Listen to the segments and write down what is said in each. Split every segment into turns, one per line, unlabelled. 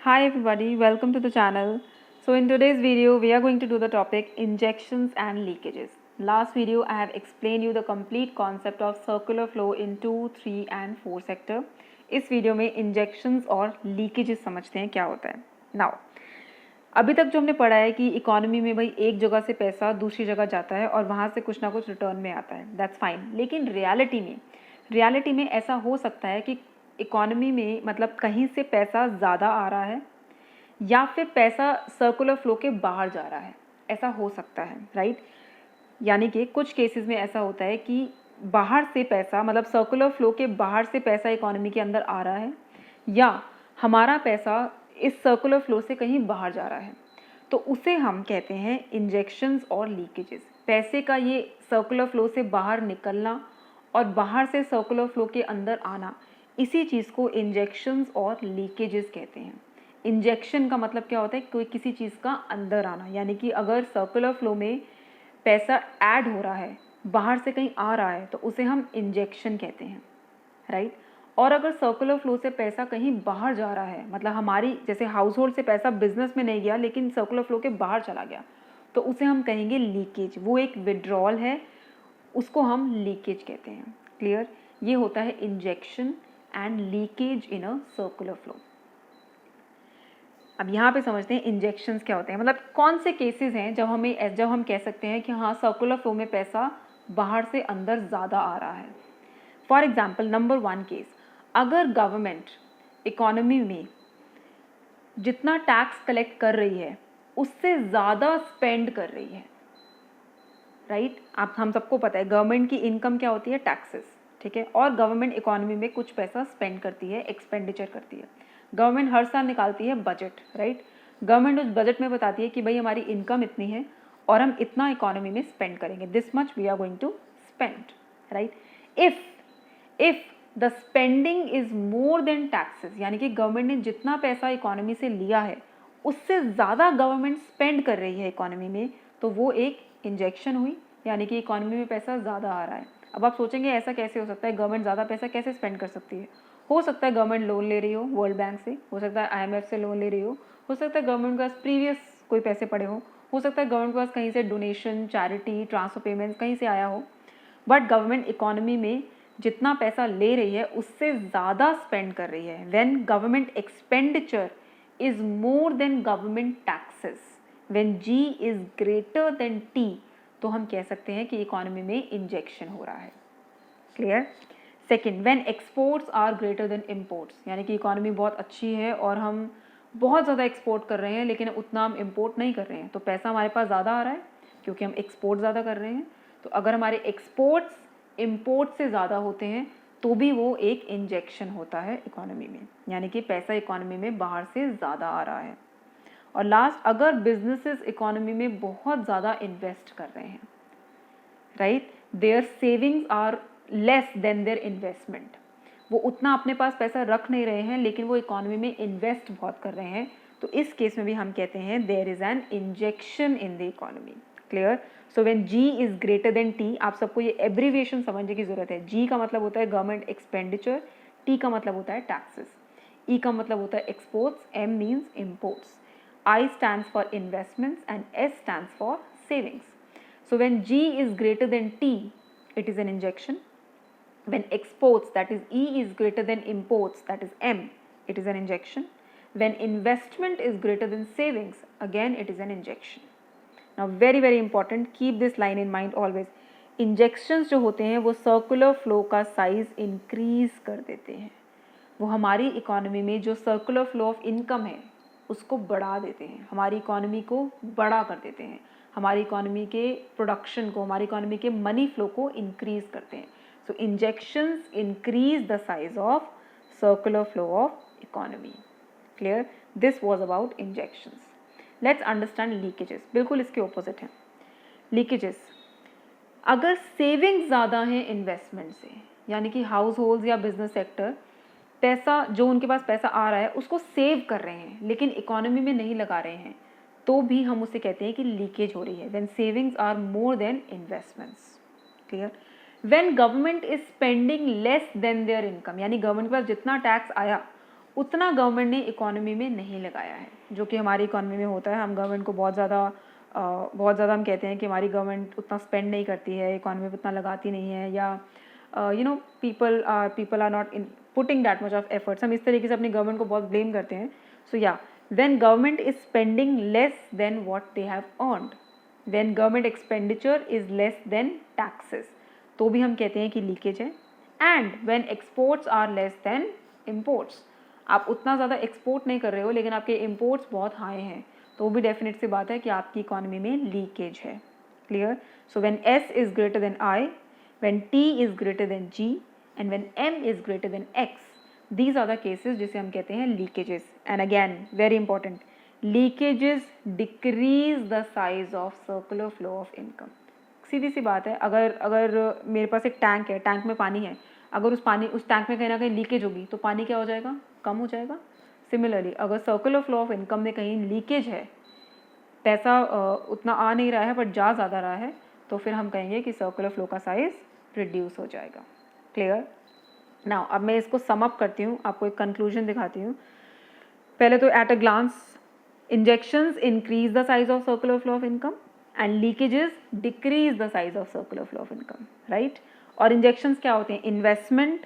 Hi everybody, welcome to the channel. So in today's video, we are going to do the topic injections and leakages. Last video, I have explained you the complete concept of circular flow in 2, 3 and 4 sector. इस video में injections और leakages समझते हैं क्या होता है. Now, अभी तक जो हमने पढ़ा है कि इकोनॉमी में भाई एक जगह से पैसा दूसरी जगह जाता है और वहाँ से कुछ ना कुछ रिटर्न में आता है. That's fine. लेकिन रियलिटी में ऐसा हो सकता है कि इकोनॉमी में मतलब कहीं से पैसा ज़्यादा आ रहा है या फिर पैसा सर्कुलर फ्लो के बाहर जा रहा है. ऐसा हो सकता है, राइट. यानी कि कुछ केसेस में ऐसा होता है कि बाहर से पैसा मतलब सर्कुलर फ्लो के बाहर से पैसा इकोनॉमी के अंदर आ रहा है या हमारा पैसा इस सर्कुलर फ्लो से कहीं बाहर जा रहा है, तो उसे हम कहते हैं इंजेक्शंस और लीकेजेस. पैसे का ये सर्कुलर फ्लो से बाहर निकलना और बाहर से सर्कुलर फ्लो के अंदर आना, इसी चीज़ को इंजेक्शंस और लीकेजेस कहते हैं. इंजेक्शन का मतलब क्या होता है? कोई किसी चीज़ का अंदर आना, यानी कि अगर सर्कुलर फ्लो में पैसा ऐड हो रहा है, बाहर से कहीं आ रहा है, तो उसे हम इंजेक्शन कहते हैं, राइट. और अगर सर्कुलर फ्लो से पैसा कहीं बाहर जा रहा है, मतलब हमारी जैसे हाउस होल्ड से पैसा बिजनेस में नहीं गया लेकिन सर्कुलर फ्लो के बाहर चला गया, तो उसे हम कहेंगे लीकेज. वो एक विड्रॉल है, उसको हम लीकेज कहते हैं. क्लियर? ये होता है injection and leakage in a circular flow. अब यहाँ पे समझते हैं इंजेक्शंस क्या होते हैं. मतलब कौन से केसेस हैं जब हम कह सकते हैं कि हाँ सर्कुलर फ्लो में पैसा बाहर से अंदर ज़्यादा आ रहा है. फॉर एग्जाम्पल, नंबर 1 केस, अगर गवर्नमेंट इकोनॉमी में जितना टैक्स कलेक्ट कर रही है उससे ज़्यादा स्पेंड कर रही है, राइट. आप हम सबको पता है गवर्नमेंट की इनकम क्या होती है? टैक्सेस, ठीक है. और गवर्नमेंट इकोनॉमी में कुछ पैसा स्पेंड करती है, एक्सपेंडिचर करती है. गवर्नमेंट हर साल निकालती है बजट, राइट. गवर्नमेंट उस बजट में बताती है कि भाई हमारी इनकम इतनी है और हम इतना इकोनॉमी में स्पेंड करेंगे, this much we are going to spend, right. If the spending is more than taxes, यानी कि गवर्नमेंट ने जितना पैसा इकोनॉमी से लिया है उससे ज़्यादा गवर्नमेंट स्पेंड कर रही है इकोनॉमी में, तो वो एक इंजेक्शन हुई, यानी कि इकोनॉमी में पैसा ज़्यादा आ रहा है. अब आप सोचेंगे ऐसा कैसे हो सकता है, गवर्नमेंट ज़्यादा पैसा कैसे स्पेंड कर सकती है? हो सकता है गवर्नमेंट लोन ले रही हो वर्ल्ड बैंक से, हो सकता है IMF से लोन ले रही हो सकता है गवर्नमेंट के पास प्रीवियस कोई पैसे पड़े हो सकता है गवर्नमेंट के पास कहीं से डोनेशन, चैरिटी, ट्रांसफर पेमेंट्स कहीं से आया हो. बट गवर्नमेंट इकोनॉमी में जितना पैसा ले रही है उससे ज़्यादा स्पेंड कर रही है. When government expenditure is more then government taxes, when G is greater than T, तो हम कह सकते हैं कि इकोनॉमी में इंजेक्शन हो रहा है. Clear? Second, when exports are greater than imports, यानी कि इकोनॉमी बहुत अच्छी है और हम बहुत ज़्यादा एक्सपोर्ट कर रहे हैं लेकिन उतना हम इम्पोर्ट नहीं कर रहे हैं, तो पैसा हमारे पास ज़्यादा आ रहा है क्योंकि हम एक्सपोर्ट ज़्यादा कर रहे हैं. तो अगर हमारे एक्सपोर्ट्स इम्पोर्ट से ज़्यादा होते हैं तो भी वो एक इंजेक्शन होता है इकोनॉमी में, यानी कि पैसा इकोनॉमी में बाहर से ज़्यादा आ रहा है. और लास्ट, अगर बिजनेसेस इकोनॉमी में बहुत ज़्यादा इन्वेस्ट कर रहे हैं, right, their savings are less than their investment, वो उतना अपने पास पैसा रख नहीं रहे हैं लेकिन वो इकोनॉमी में इन्वेस्ट बहुत कर रहे हैं, तो इस केस में भी हम कहते हैं there is an injection in the economy. Clear? So when G is greater than T, आप सबको ये एब्रीविएशन समझने की जरूरत है. G का मतलब होता है गवर्नमेंट एक्सपेंडिचर, T का मतलब होता है टैक्सेस, E का मतलब होता है exports, M means imports, I stands for investments and S stands for savings. So when G is greater than T, it is an injection. When exports, that is E, is greater than imports, that is M, it is an injection. When investment is greater than savings, again it is an injection. Now very important, keep this line in mind always. Injections जो होते हैं वो circular flow का size increase कर देते हैं, वो हमारी इकोनॉमी में जो सर्कुलर फ्लो ऑफ इनकम है उसको बढ़ा देते हैं, हमारी इकोनॉमी को बड़ा कर देते हैं, हमारी इकोनॉमी के प्रोडक्शन को, हमारी इकोनॉमी के मनी फ्लो को इंक्रीज करते हैं. So injections increase the size of circular flow of economy. Clear? This was about injections. Let's understand leakages. बिल्कुल इसके ऑपोजिट हैं लीकेजेस. अगर सेविंग्स ज़्यादा हैं इन्वेस्टमेंट से, यानी कि हाउस होल्ड या बिजनेस सेक्टर पैसा जो उनके पास पैसा आ रहा है उसको सेव कर रहे हैं लेकिन इकोनॉमी में नहीं लगा रहे हैं, तो भी हम उसे कहते हैं कि लीकेज हो रही है. When savings are more than investments. Clear? When government is spending less than their income, यानी गवर्नमेंट के पास जितना टैक्स आया उतना गवर्नमेंट ने इकोनॉमी में नहीं लगाया है, जो कि हमारी इकोनॉमी में होता है। हम गवर्नमेंट को बहुत ज़्यादा हम कहते हैं कि हमारी गवर्नमेंट उतना स्पेंड नहीं करती है, इकोनॉमी में उतना लगाती नहीं है, या people are not in putting that much of efforts. हम इस तरीके से अपनी गवर्नमेंट को बहुत ब्लेम करते हैं। सो या when government is spending less than what they have earned, when government expenditure is less than taxes, तो भी हम कहते हैं कि लीकेज है। And when exports are less than imports, आप उतना ज़्यादा एक्सपोर्ट नहीं कर रहे हो लेकिन आपके इम्पोर्ट्स बहुत हाई हैं, तो वो भी डेफिनेट सी बात है कि आपकी इकोनॉमी में लीकेज है। Clear? So when S is greater then I, when T is greater than G, and when M is greater than X, these are the cases जिसे हम कहते हैं leakages. And again, very important, leakages decrease the size of circular flow of income. सीधी सी बात है, अगर मेरे पास एक tank है, टैंक में पानी है, अगर उस टैंक में कहीं ना कहीं लीकेज होगी तो पानी क्या हो जाएगा? कम हो जाएगा। सिमिलरली अगर सर्कुलर फ्लो ऑफ इनकम में कहीं लीकेज है, पैसा उतना आ नहीं रहा है बट जा ज़्यादा रहा है, तो फिर हम कहेंगे कि सर्कुलर फ्लो का साइज रिड्यूस हो जाएगा। क्लियर? नाउ अब मैं इसको सम अप करती हूँ, आपको एक कंक्लूजन दिखाती हूँ। पहले तो at a glance, injections increase the size of circular flow of income and leakages decrease the size of circular flow of income, right? और इंजेक्शंस क्या होते हैं? इन्वेस्टमेंट,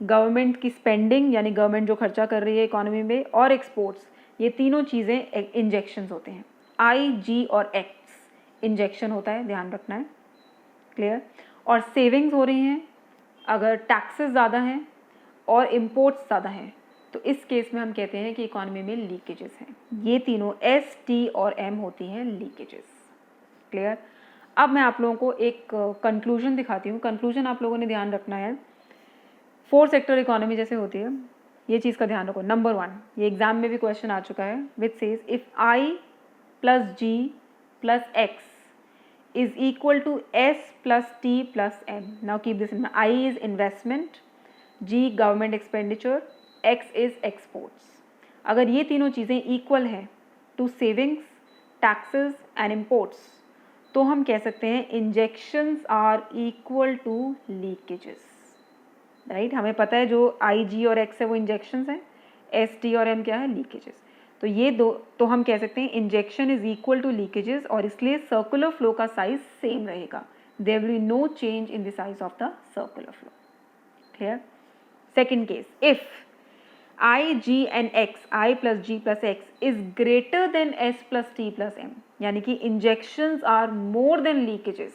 गवर्नमेंट की स्पेंडिंग यानी गवर्नमेंट जो खर्चा कर रही है इकोनॉमी में, और एक्सपोर्ट्स, ये तीनों चीज़ें इंजेक्शंस होते हैं। I, G और X इंजेक्शन होता है, ध्यान रखना है। क्लियर? और सेविंग्स हो रही हैं अगर टैक्सेस ज़्यादा हैं और इम्पोर्ट्स ज़्यादा हैं, तो इस केस में हम कहते हैं कि इकोनॉमी में लीकेजेस हैं। ये तीनों S, T और M होती हैं लीकेजेस। क्लियर? अब मैं आप लोगों को एक कंक्लूजन दिखाती हूँ। कंक्लूजन आप लोगों ने ध्यान रखना है, 4 सेक्टर इकोनॉमी जैसे होती है, ये चीज़ का ध्यान रखो। नंबर 1, ये एग्जाम में भी क्वेश्चन आ चुका है, which says if I plus G plus X is equal to S plus T plus M. Now keep this in mind. I is investment, G government expenditure, X is exports. अगर ये तीनों चीज़ें equal हैं to savings, taxes and imports, तो हम कह सकते हैं injections are equal to leakages. Right? हमें पता है जो I, G और X है वो इंजेक्शंस हैं, S, T और M क्या है? लीकेजेस। तो ये दो, तो हम कह सकते हैं injection is equal to leakages, और इसलिए सर्कुलर फ्लो का साइज सेम रहेगा। There will be no change in the size of the circular flow. Clear? Second case, if I, G and X, I plus G plus X is greater than S plus T plus M, यानी कि injections are more than leakages,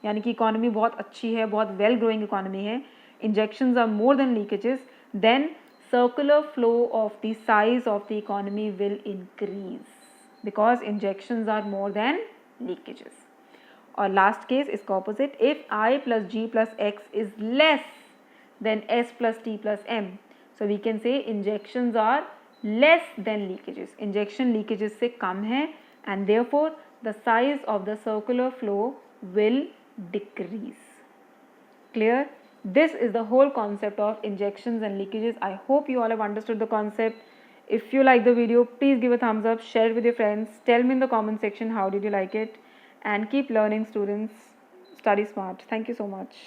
यानी कि economy बहुत अच्छी है, बहुत well growing economy है, injections are more than leakages, then circular flow of the size of the economy will increase because injections are more than leakages. Or last case is opposite, if I plus G plus X is less than S plus T plus M, so we can say injections are less than leakages. Injection leakages से कम है and therefore the size of the circular flow will decrease. Clear? This is the whole concept of injections and leakages. I hope you all have understood the concept. If you like the video, please give a thumbs up, share it with your friends, tell me in the comment section how did you like it, and keep learning, students. Study smart. Thank you so much.